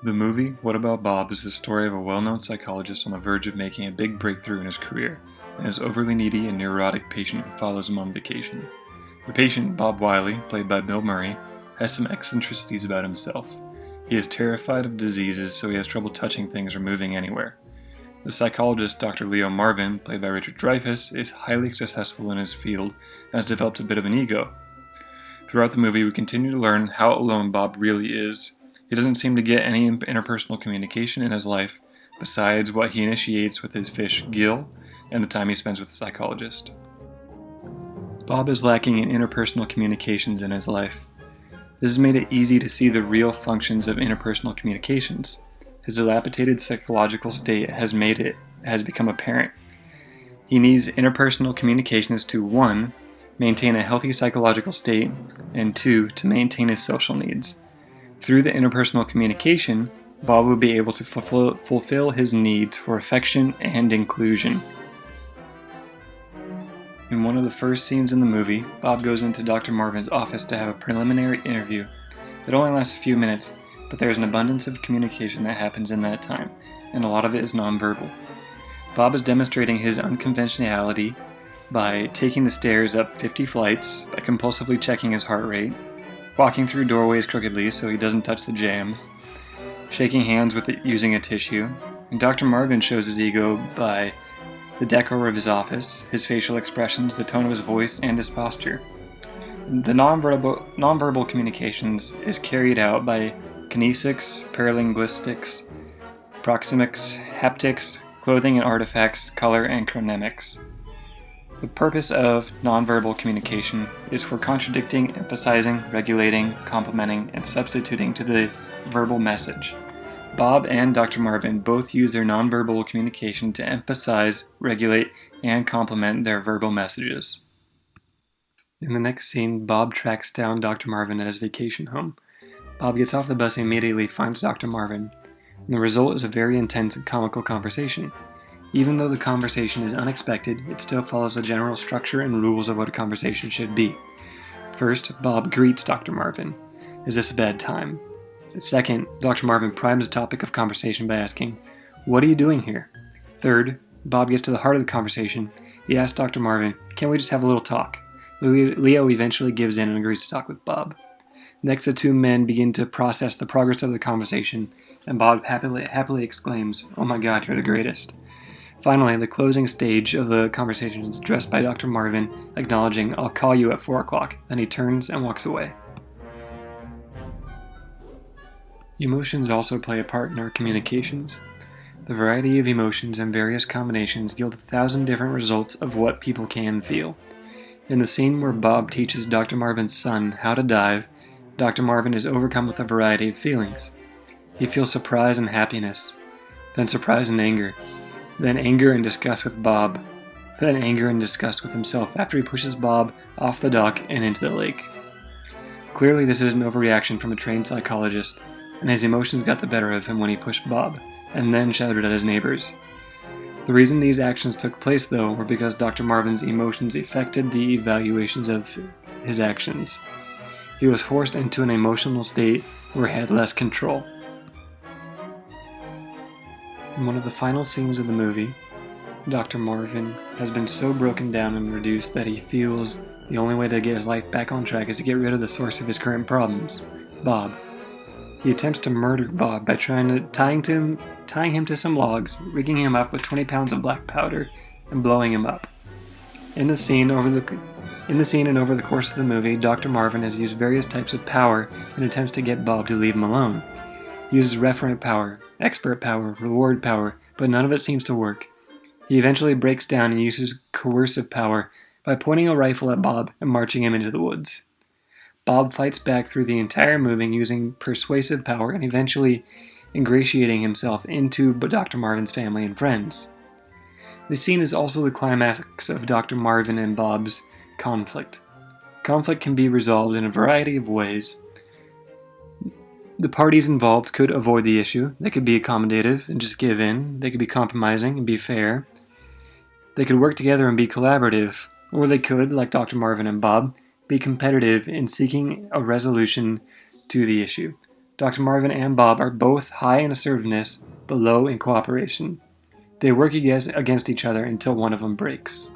The movie, What About Bob, is the story of a well-known psychologist on the verge of making a big breakthrough in his career, and his overly needy and neurotic patient who follows him on vacation. The patient, Bob Wiley, played by Bill Murray, has some eccentricities about himself. He is terrified of diseases, so he has trouble touching things or moving anywhere. The psychologist, Dr. Leo Marvin, played by Richard Dreyfuss, is highly successful in his field and has developed a bit of an ego. Throughout the movie, we continue to learn how alone Bob really is. He doesn't seem to get any interpersonal communication in his life, besides what he initiates with his fish, Gil, and the time he spends with the psychologist. Bob is lacking in interpersonal communications in his life. This has made it easy to see the real functions of interpersonal communications. His dilapidated psychological state has become apparent. He needs interpersonal communications to 1. Maintain a healthy psychological state, and 2. To maintain his social needs. Through the interpersonal communication, Bob will be able to fulfill his needs for affection and inclusion. In one of the first scenes in the movie, Bob goes into Dr. Marvin's office to have a preliminary interview. It only lasts a few minutes, but there is an abundance of communication that happens in that time, and a lot of it is nonverbal. Bob is demonstrating his unconventionality by taking the stairs up 50 flights, by compulsively checking his heart rate, walking through doorways crookedly so he doesn't touch the jambs, shaking hands with it using a tissue, and Dr. Marvin shows his ego by the decor of his office, his facial expressions, the tone of his voice, and his posture. The nonverbal communications is carried out by kinesics, paralinguistics, proxemics, haptics, clothing and artifacts, color, and chronemics. The purpose of nonverbal communication is for contradicting, emphasizing, regulating, complementing, and substituting to the verbal message. Bob and Dr. Marvin both use their nonverbal communication to emphasize, regulate, and complement their verbal messages. In the next scene, Bob tracks down Dr. Marvin at his vacation home. Bob gets off the bus and immediately finds Dr. Marvin, and the result is a very intense and comical conversation. Even though the conversation is unexpected, it still follows the general structure and rules of what a conversation should be. First, Bob greets Dr. Marvin. Is this a bad time? Second, Dr. Marvin primes the topic of conversation by asking, "What are you doing here?" Third, Bob gets to the heart of the conversation. He asks Dr. Marvin, "Can't we just have a little talk?" Leo eventually gives in and agrees to talk with Bob. Next, the two men begin to process the progress of the conversation, and Bob happily exclaims, "Oh my God, you're the greatest." Finally, the closing stage of the conversation is addressed by Dr. Marvin, acknowledging, "I'll call you at 4 o'clock." Then he turns and walks away. Emotions also play a part in our communications. The variety of emotions and various combinations yield 1,000 different results of what people can feel. In the scene where Bob teaches Dr. Marvin's son how to dive, Dr. Marvin is overcome with a variety of feelings. He feels surprise and happiness, then surprise and anger, then anger and disgust with Bob, then anger and disgust with himself after he pushes Bob off the dock and into the lake. Clearly, this is an overreaction from a trained psychologist, and his emotions got the better of him when he pushed Bob, and then shouted at his neighbors. The reason these actions took place, though, were because Dr. Marvin's emotions affected the evaluations of his actions. He was forced into an emotional state where he had less control. In one of the final scenes of the movie, Dr. Marvin has been so broken down and reduced that he feels the only way to get his life back on track is to get rid of the source of his current problems, Bob. He attempts to murder Bob by tying him to some logs, rigging him up with 20 pounds of black powder, and blowing him up. In the scene and over the course of the movie, Dr. Marvin has used various types of power in attempts to get Bob to leave him alone. He uses referent power, expert power, reward power, but none of it seems to work. He eventually breaks down and uses coercive power by pointing a rifle at Bob and marching him into the woods. Bob fights back through the entire movie using persuasive power and eventually ingratiating himself into Dr. Marvin's family and friends. This scene is also the climax of Dr. Marvin and Bob's conflict. Conflict can be resolved in a variety of ways. The parties involved could avoid the issue. They could be accommodative and just give in. They could be compromising and be fair. They could work together and be collaborative. Or they could, like Dr. Marvin and Bob, be competitive in seeking a resolution to the issue. Dr. Marvin and Bob are both high in assertiveness, but low in cooperation. They work against each other until one of them breaks.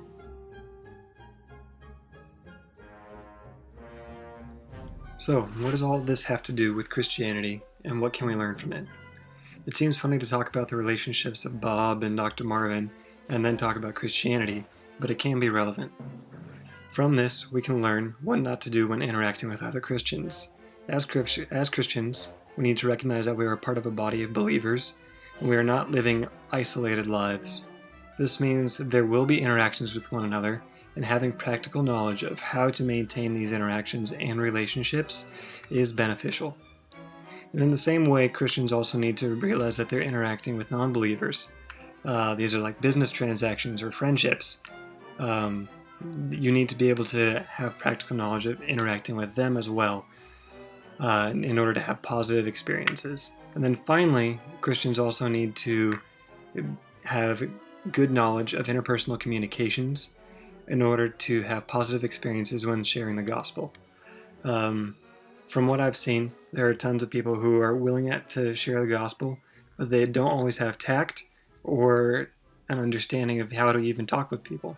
So, what does all this have to do with Christianity, and what can we learn from it? It seems funny to talk about the relationships of Bob and Dr. Marvin, and then talk about Christianity, but it can be relevant. From this, we can learn what not to do when interacting with other Christians. As Christians, we need to recognize that we are part of a body of believers, and we are not living isolated lives. This means that there will be interactions with one another, and having practical knowledge of how to maintain these interactions and relationships is beneficial. And in the same way, Christians also need to realize that they're interacting with non-believers. These are like business transactions or friendships. You need to be able to have practical knowledge of interacting with them as well in order to have positive experiences. And then finally, Christians also need to have good knowledge of interpersonal communications in order to have positive experiences when sharing the gospel. From what I've seen, there are tons of people who are willing to share the gospel, but they don't always have tact or an understanding of how to even talk with people.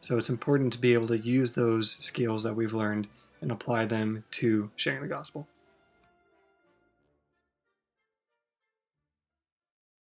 So it's important to be able to use those skills that we've learned and apply them to sharing the gospel.